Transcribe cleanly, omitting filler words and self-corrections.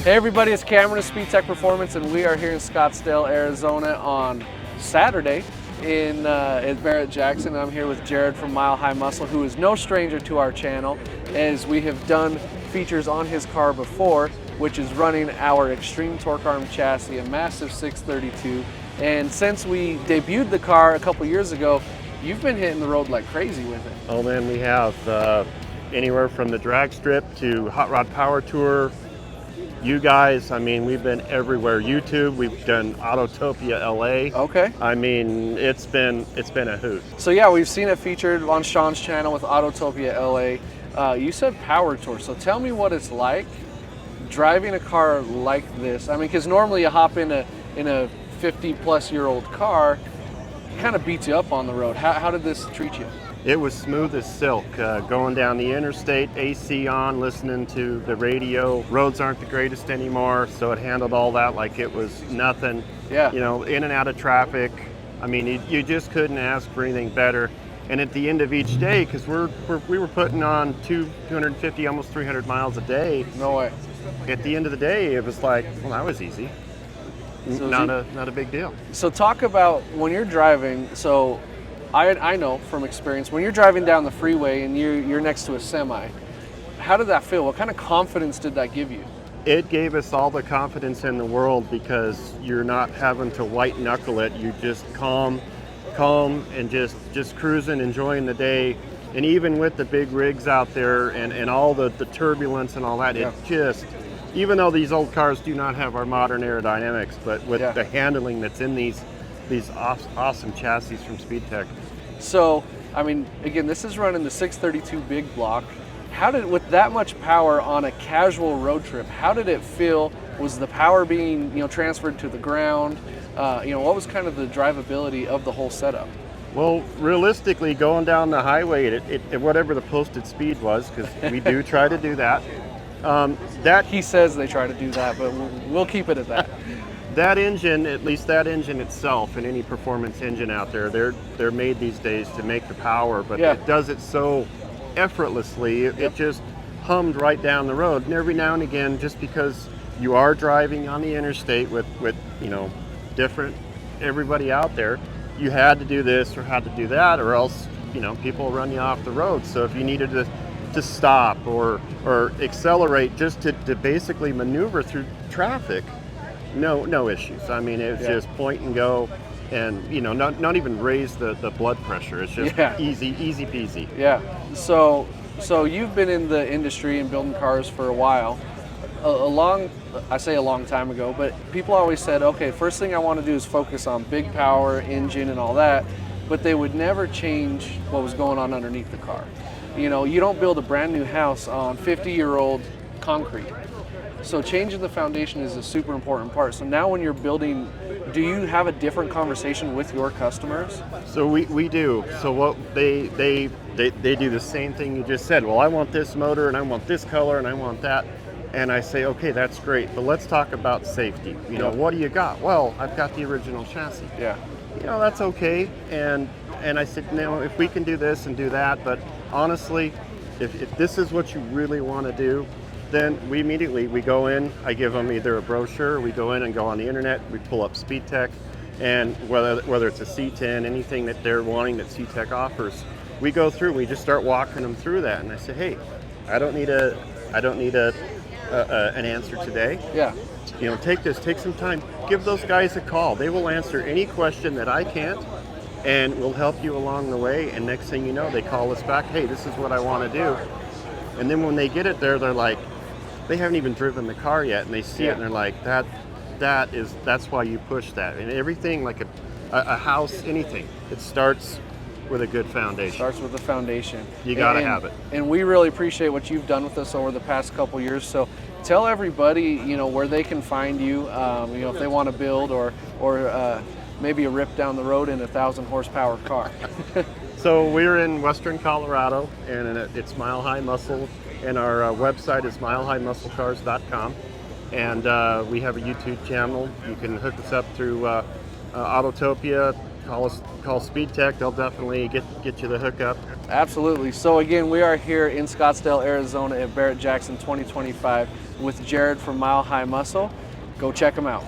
Hey everybody, it's Cameron of Speedtech Performance, and we are here in Scottsdale, Arizona on Saturday at Barrett Jackson. I'm here with Jared from Mile High Muscle, who is no stranger to our channel, as we have done features on his car before, which is running our Extreme Torque Arm chassis, a massive 632. And since we debuted the car a couple years ago, you've been hitting the road like crazy with it. Oh man, we have anywhere from the drag strip to Hot Rod Power Tour. You guys, I mean, we've been everywhere. YouTube, we've done Autotopia LA. Okay. I mean, it's been a hoot. So yeah, we've seen it featured on Sean's channel with Autotopia LA. You said Power Tour, so tell me what it's like driving a car like this. I mean, because normally you hop in a 50-plus-year-old car, it kind of beats you up on the road. How did this treat you? It was smooth as silk. Going down the interstate, AC on, listening to the radio. Roads aren't the greatest anymore, so it handled all that like it was nothing. Yeah. You know, in and out of traffic. I mean, you just couldn't ask for anything better. And at the end of each day, because we were putting on 250, almost 300 miles a day. No way. At the end of the day, it was like, well, that was easy. So Not a big deal. So talk about when you're driving. So I know from experience, when you're driving down the freeway and you're next to a semi, how did that feel? What kind of confidence did that give you? It gave us all the confidence in the world because you're not having to white knuckle it. You just calm and just cruising, enjoying the day. And even with the big rigs out there and all the turbulence and all that, yeah. It just, even though these old cars do not have our modern aerodynamics, but with yeah. the handling that's in these awesome chassis from Speedtech. So, I mean, again, this is running the 632 big block. With that much power on a casual road trip, how did it feel? Was the power being, transferred to the ground? What was kind of the drivability of the whole setup? Well, realistically, going down the highway at whatever the posted speed was, because we do try to do that. He says they try to do that, but we'll keep it at that. That engine, at least that engine itself, and any performance engine out there, they're made these days to make the power, but yeah. It does it so effortlessly. It just hummed right down the road. And every now and again, just because you are driving on the interstate with different everybody out there, you had to do this or had to do that, or else people will run you off the road. So if you needed to stop or accelerate just to basically maneuver through traffic, no issues. I mean, it was yeah. just point and go, and not even raise the blood pressure. It's just yeah. easy peasy. Yeah. So you've been in the industry and building cars for a while. I say a long time ago, but people always said, okay, first thing I want to do is focus on big power, engine, and all that, but they would never change what was going on underneath the car. You don't build a brand new house on 50-year-old concrete. So changing the foundation is a super important part. So now when you're building, do you have a different conversation with your customers? So we do. So what they do the same thing you just said. Well, I want this motor and I want this color and I want that. And I say, okay, that's great, but let's talk about safety. Yeah. What do you got? Well, I've got the original chassis. Yeah. That's okay. And I said, if we can do this and do that, but honestly, if this is what you really want to do, then we go in, I give them either a brochure, we go in and go on the internet, we pull up Speedtech, and whether it's a C10, anything that they're wanting that Speedtech offers, we go through, we just start walking them through that. And I say, hey, I don't need an answer today. Yeah. Take some time, give those guys a call. They will answer any question that I can't, and we'll help you along the way. And next thing you know, they call us back, hey, this is what I want to do. And then when they get it there, they're like, they haven't even driven the car yet, and they see yeah. it and they're like, that's why you push that. And everything, like a house, anything, it starts with a good foundation. Starts with the foundation. You gotta have it. And we really appreciate what you've done with us over the past couple years. So tell everybody, where they can find you, if they want to build or maybe a rip down the road in a 1,000 horsepower car. So we're in Western Colorado, and it's Mile High Muscle, and our website is milehighmusclecars.com. And we have a YouTube channel. You can hook us up through Autotopia, call Speedtech. They'll definitely get you the hookup. Absolutely. So again, we are here in Scottsdale, Arizona at Barrett Jackson 2025 with Jared from Mile High Muscle. Go check them out.